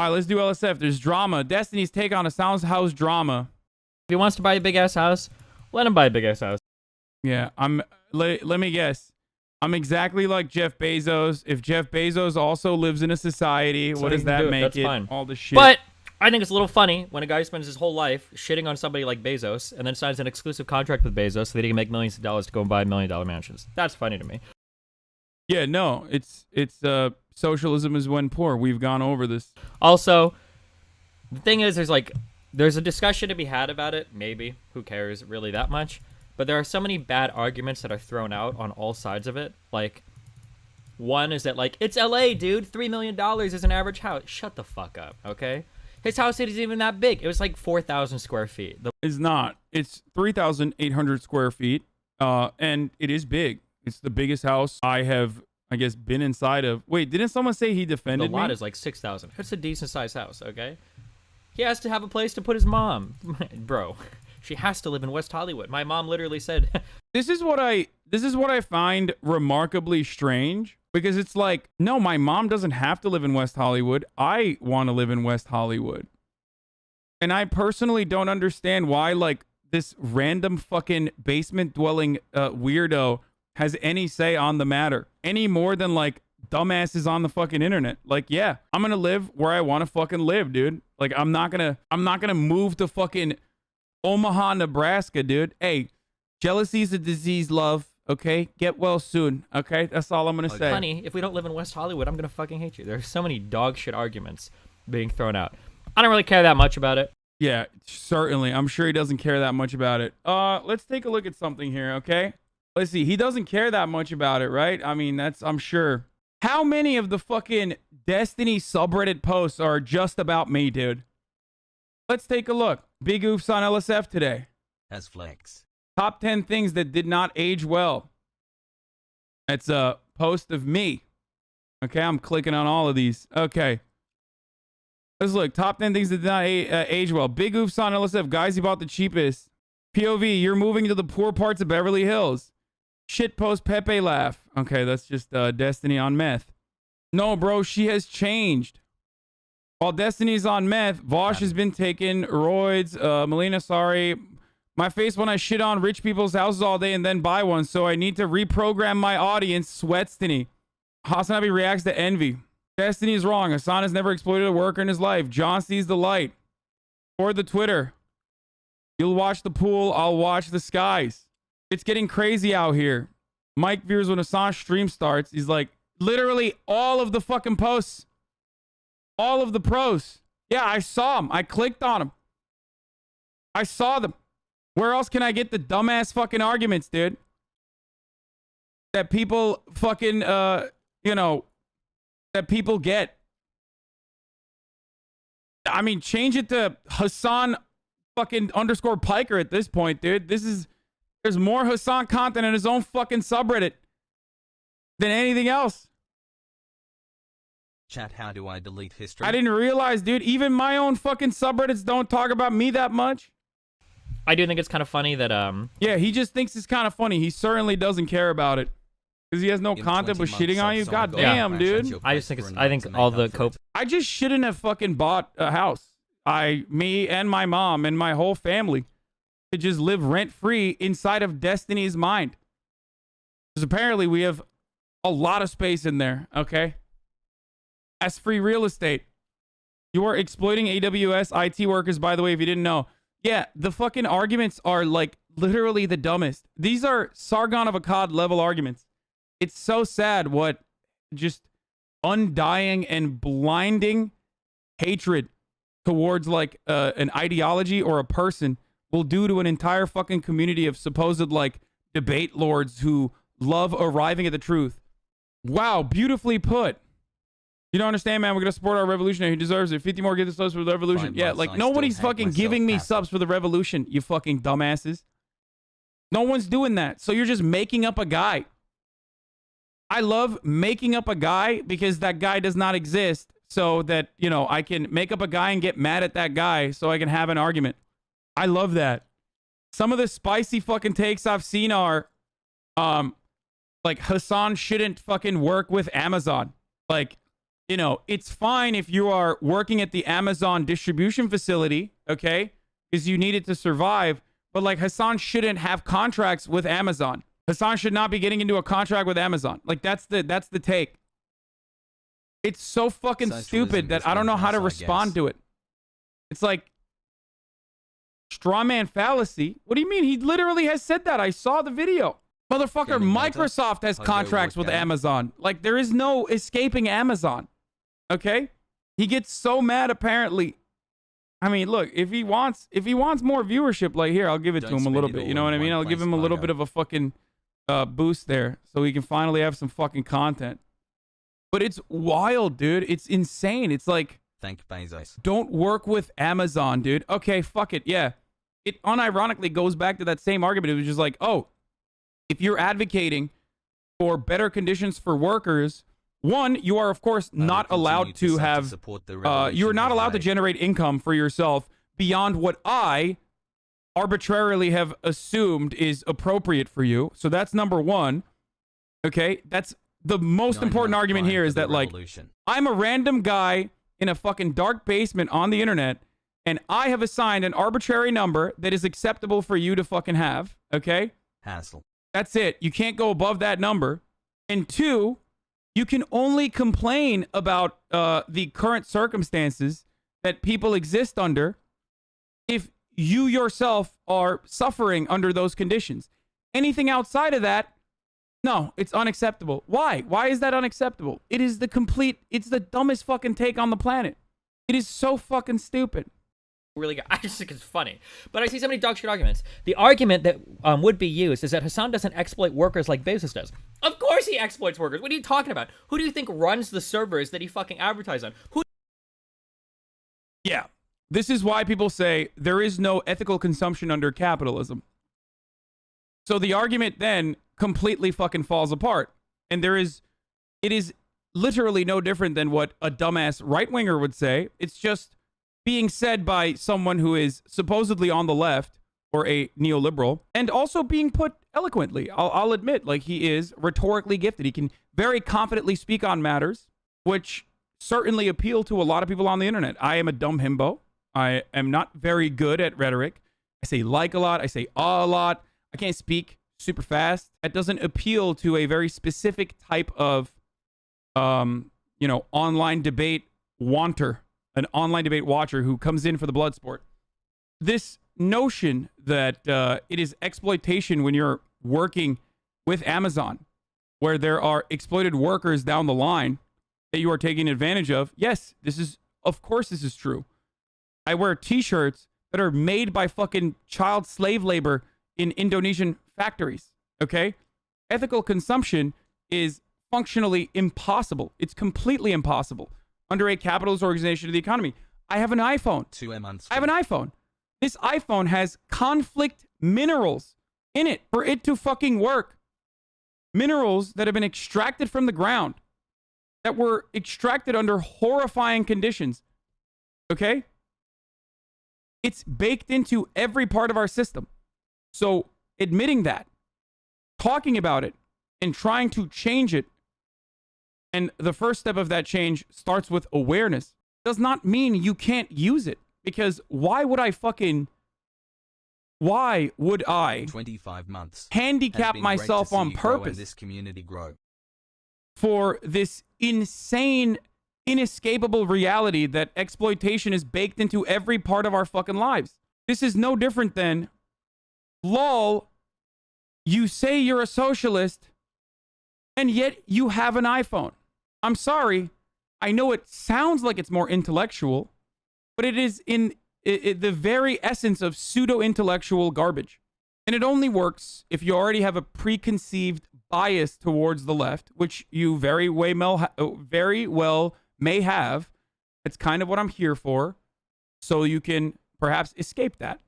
All right, let's do LSF. There's drama. Destiny's take on a Sounds House drama. If he wants to buy a big ass house, let him buy a big ass house. Yeah, let me guess. I'm exactly like Jeff Bezos. If Jeff Bezos also lives in a society, So what he does can that do it. make That's it? fine. All the shit. But I think it's a little funny when a guy spends his whole life shitting on somebody like Bezos and then signs an exclusive contract with Bezos so that he can make millions of dollars to go and buy $1 million mansions. That's funny to me. Yeah, no, it's socialism is when poor. We've gone over this. Also, the thing is, there's a discussion to be had about it. Maybe. Who cares really that much? But there are so many bad arguments that are thrown out on all sides of it. Like, one is that, like, it's LA, dude. $3 million is an average house. Shut the fuck up, okay? His house isn't even that big. It was like 4,000 square feet. It's not. It's 3,800 square feet, and it is big. It's the biggest house I have, I guess, been inside of. Wait, didn't someone say he defended The lot me? is like 6,000. It's a decent sized house, okay? He has to have a place to put his mom. Bro, she has to live in West Hollywood. My mom literally said... This is what I find remarkably strange, because it's like, no, my mom doesn't have to live in West Hollywood. I want to live in West Hollywood. And I personally don't understand why, like, this random fucking basement dwelling weirdo has any say on the matter any more than, like, dumbasses on the fucking internet. Like, yeah, I'm gonna live where I want to fucking live, dude. Like, I'm not gonna move to fucking Omaha, Nebraska, dude. Hey, jealousy's a disease, love. Okay, get well soon. Okay, that's all I'm gonna say. Honey, if we don't live in West Hollywood, I'm gonna fucking hate you. There's so many dog shit arguments being thrown out. I don't really care that much about it. Yeah, certainly. I'm sure he doesn't care that much about it. Let's take a look at something here, okay? Let's see. He doesn't care that much about it, right? I mean, I'm sure. How many of the fucking Destiny subreddit posts are just about me, dude? Let's take a look. Big oofs on LSF today. As flex. Top 10 things that did not age well. It's a post of me. Okay, I'm clicking on all of these. Okay. Let's look. Top 10 things that did not age well. Big oofs on LSF. Guys, you bought the cheapest. POV, you're moving to the poor parts of Beverly Hills. Shit post Pepe laugh. Okay, that's just Destiny on meth. No, bro, she has changed. While Destiny's on meth, Vosh has been taking roids. Melina, sorry. My face when I shit on rich people's houses all day and then buy one, so I need to reprogram my audience. Sweatstiny. Hasanabi reacts to envy. Destiny is wrong. Hassan has never exploited a worker in his life. John sees the light. Or the Twitter. You'll watch the pool, I'll watch the skies. It's getting crazy out here. Mike veers when Hassan's stream starts. He's like, literally all of the fucking posts. All of the pros. Yeah, I saw them. I clicked on them. I saw them. Where else can I get the dumbass fucking arguments, dude? That people fucking, that people get. I mean, change it to Hassan fucking underscore Piker at this point, dude. There's more Hassan content in his own fucking subreddit than anything else. Chat, how do I delete history? I didn't realize, dude, even my own fucking subreddits don't talk about me that much. I do think it's kind of funny that Yeah, he just thinks it's kind of funny. He certainly doesn't care about it. Because he has no content but shitting on you. God damn, dude. I just think all the cope. I just shouldn't have fucking bought a house. Me and my mom and my whole family could just live rent-free inside of Destiny's mind. Because apparently we have a lot of space in there, okay? That's free real estate. You are exploiting AWS IT workers, by the way, if you didn't know. Yeah, the fucking arguments are like literally the dumbest. These are Sargon of Akkad level arguments. It's so sad what just undying and blinding hatred towards like an ideology or a person will do to an entire fucking community of supposed like debate lords who love arriving at the truth. Wow, beautifully put. You don't understand, man. We're gonna support our revolutionary. He deserves it. 50 more give the subs for the revolution. Yeah, like nobody's fucking giving me subs for the revolution, you fucking dumbasses. No one's doing that. So you're just making up a guy. I love making up a guy because that guy does not exist. So that, I can make up a guy and get mad at that guy so I can have an argument. I love that. Some of the spicy fucking takes I've seen are, like Hassan shouldn't fucking work with Amazon. Like, You know, it's fine if you are working at the Amazon distribution facility, okay? Because you need it to survive. But like Hassan shouldn't have contracts with Amazon. Hassan should not be getting into a contract with Amazon. Like that's the take. It's so fucking Socialism stupid that is I don't know how to I respond guess. to it. It's like straw man fallacy. What do you mean? He literally has said that. I saw the video. Motherfucker, Gaming data, Microsoft has Pogo contracts with Wolfgang. Amazon. Like there is no escaping Amazon. Okay? He gets so mad apparently. I mean, look, if he wants more viewership, like here, I'll give it to Don't him a spend little it bit. all You know in what I mean? one I'll give place, him a little Pogo. bit of a fucking boost there so he can finally have some fucking content. But it's wild, dude. It's insane. It's like, Thank Bezos. don't work with Amazon, dude. Okay, fuck it. Yeah. It unironically goes back to that same argument. It was just like, oh, if you're advocating for better conditions for workers, one, you are, of course, not allowed to have, you're not allowed to generate income for yourself beyond what I arbitrarily have assumed is appropriate for you. So that's number one. Okay? That's the most important argument here is that, like, I'm a random guy in a fucking dark basement on the internet, and I have assigned an arbitrary number that is acceptable for you to fucking have. Okay? Hassle. That's it. You can't go above that number. And two, you can only complain about the current circumstances that people exist under if you yourself are suffering under those conditions. Anything outside of that, no, it's unacceptable. Why? Why is that unacceptable? It's the dumbest fucking take on the planet. It is so fucking stupid. Really good. I just think it's funny. But I see so many dog shit arguments. The argument that would be used is that Hassan doesn't exploit workers like Bezos does. Of course he exploits workers. What are you talking about? Who do you think runs the servers that he fucking advertises on? Who? Yeah. This is why people say there is no ethical consumption under capitalism. So the argument then completely fucking falls apart. And it is literally no different than what a dumbass right-winger would say. It's just being said by someone who is supposedly on the left or a neoliberal and also being put eloquently. I'll admit, like, he is rhetorically gifted. He can very confidently speak on matters, which certainly appeal to a lot of people on the internet. I am a dumb himbo. I am not very good at rhetoric. I say like a lot. I say a lot. I can't speak super fast. That doesn't appeal to a very specific type of, online debate wanter, an online debate watcher who comes in for the blood sport. This notion that it is exploitation when you're working with Amazon, where there are exploited workers down the line that you are taking advantage of. Yes, of course this is true. I wear t-shirts that are made by fucking child slave labor in Indonesian factories, okay? Ethical consumption is functionally impossible. It's completely impossible under a capitalist organization of the economy. I have an iPhone. I have an iPhone. This iPhone has conflict minerals in it for it to fucking work. Minerals that have been extracted from the ground, that were extracted under horrifying conditions, okay? It's baked into every part of our system. So admitting that, talking about it, and trying to change it, and the first step of that change starts with awareness, does not mean you can't use it. Because why would I 25 months handicap myself on purpose this community grow for this insane, inescapable reality that exploitation is baked into every part of our fucking lives? This is no different than, lol, you say you're a socialist, and yet you have an iPhone. I'm sorry. I know it sounds like it's more intellectual, but it is in the very essence of pseudo-intellectual garbage. And it only works if you already have a preconceived bias towards the left, which you very well may have. It's kind of what I'm here for, so you can perhaps escape that.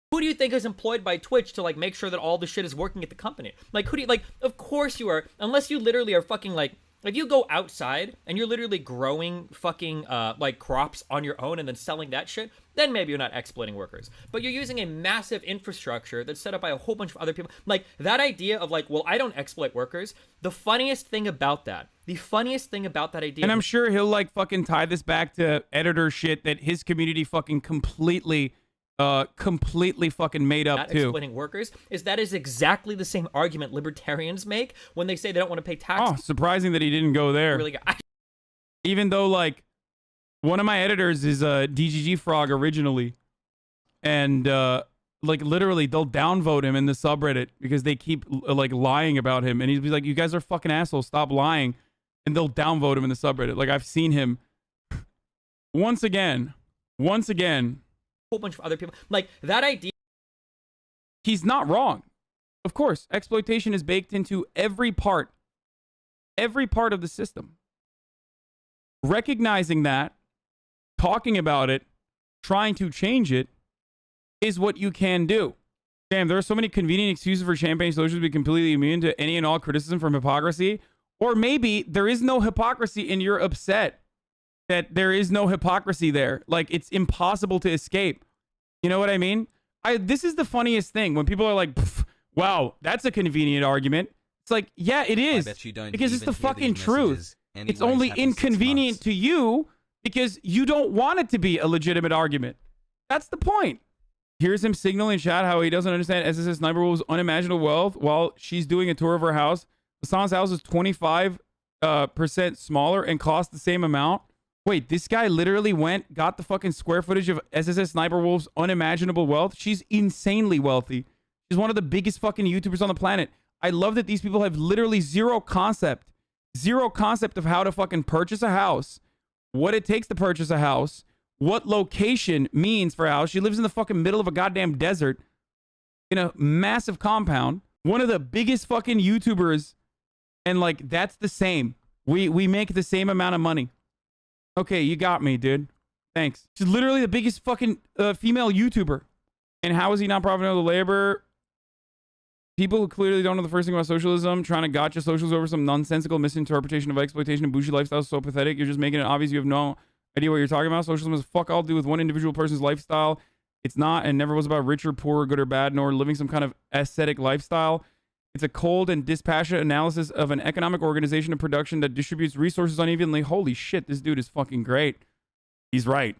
Who do you think is employed by Twitch to, like, make sure that all the shit is working at the company? Like, of course you are, unless you literally are fucking, like, If you go outside and you're literally growing fucking like crops on your own and then selling that shit, then maybe you're not exploiting workers. But you're using a massive infrastructure that's set up by a whole bunch of other people. Like that idea of like, well, I don't exploit workers. The funniest thing about that idea. And I'm sure he'll like fucking tie this back to editor shit that his community fucking completely fucking made up not too. Exploiting workers is exactly the same argument libertarians make when they say they don't want to pay taxes. Oh, surprising that he didn't go there. Really, Even though like one of my editors is a DGG Frog originally, and like literally they'll downvote him in the subreddit because they keep like lying about him, and he'd be like, "You guys are fucking assholes, stop lying," and they'll downvote him in the subreddit. Like I've seen him once again. whole bunch of other people. Like that idea. He's not wrong. Of course, exploitation is baked into every part of the system. Recognizing that, talking about it, trying to change it is what you can do. Damn, there are so many convenient excuses for champagne socials to be completely immune to any and all criticism from hypocrisy. Or maybe there is no hypocrisy and you're upset that there is no hypocrisy there. Like, it's impossible to escape. You know what I mean? This is the funniest thing when people are like, wow, that's a convenient argument. It's like, yeah, it is. Because it's the fucking truth. It's only inconvenient to you because you don't want it to be a legitimate argument. That's the point. Here's him signaling in chat how he doesn't understand SSS Sniper Wolf's unimaginable wealth while she's doing a tour of her house. Hassan's house is 25% smaller and costs the same amount. Wait, this guy literally got the fucking square footage of SSS Sniper Wolf's unimaginable wealth. She's insanely wealthy. She's one of the biggest fucking YouTubers on the planet. I love that these people have literally zero concept of how to fucking purchase a house, what it takes to purchase a house, what location means for a house. She lives in the fucking middle of a goddamn desert in a massive compound. One of the biggest fucking YouTubers, and like that's the same. We make the same amount of money. Okay, you got me, dude. Thanks. She's literally the biggest fucking female YouTuber. And how is he not profiting of the labor? People who clearly don't know the first thing about socialism, trying to gotcha socials over some nonsensical misinterpretation of exploitation and bougie lifestyle is so pathetic. You're just making it obvious you have no idea what you're talking about. Socialism has fuck all to do with one individual person's lifestyle. It's not and never was about rich or poor, good or bad, nor living some kind of aesthetic lifestyle. It's a cold and dispassionate analysis of an economic organization of production that distributes resources unevenly. Holy shit, this dude is fucking great. He's right.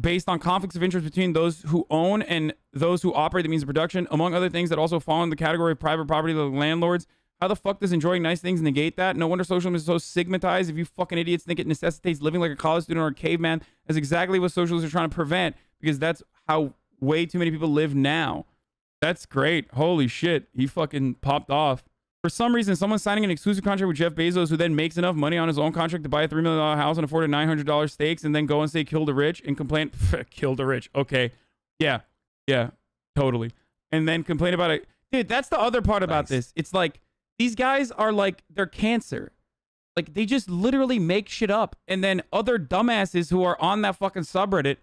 Based on conflicts of interest between those who own and those who operate the means of production, among other things that also fall in the category of private property of the landlords. How the fuck does enjoying nice things negate that? No wonder socialism is so stigmatized. If you fucking idiots think it necessitates living like a college student or a caveman, that's exactly what socialists are trying to prevent, because that's how way too many people live now. That's great. Holy shit. He fucking popped off. For some reason, someone's signing an exclusive contract with Jeff Bezos, who then makes enough money on his own contract to buy a $3 million house and afford a $900 stakes and then go and say kill the rich and complain. Kill the rich. Okay. Yeah. Yeah. Totally. And then complain about it. Dude, that's the other part about this. It's like, these guys are like, they're cancer. Like, they just literally make shit up. And then other dumbasses who are on that fucking subreddit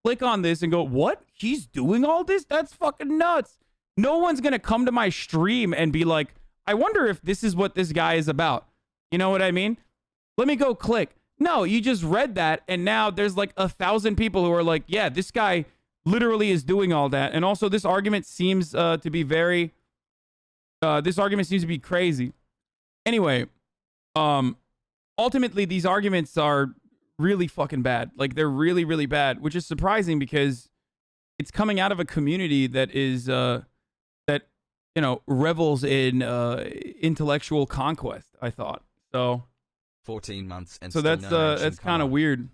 click on this and go, what? He's doing all this? That's fucking nuts. No one's going to come to my stream and be like, I wonder if this is what this guy is about. You know what I mean? Let me go click. No, you just read that, and now there's like 1,000 people who are like, yeah, this guy literally is doing all that. And also, this argument seems to be very... this argument seems to be crazy. Anyway, ultimately, these arguments are really fucking bad. Like, they're really, really bad, which is surprising because it's coming out of a community that is... you know, revels in intellectual conquest, I thought. So 14 months and so that's kind of weird.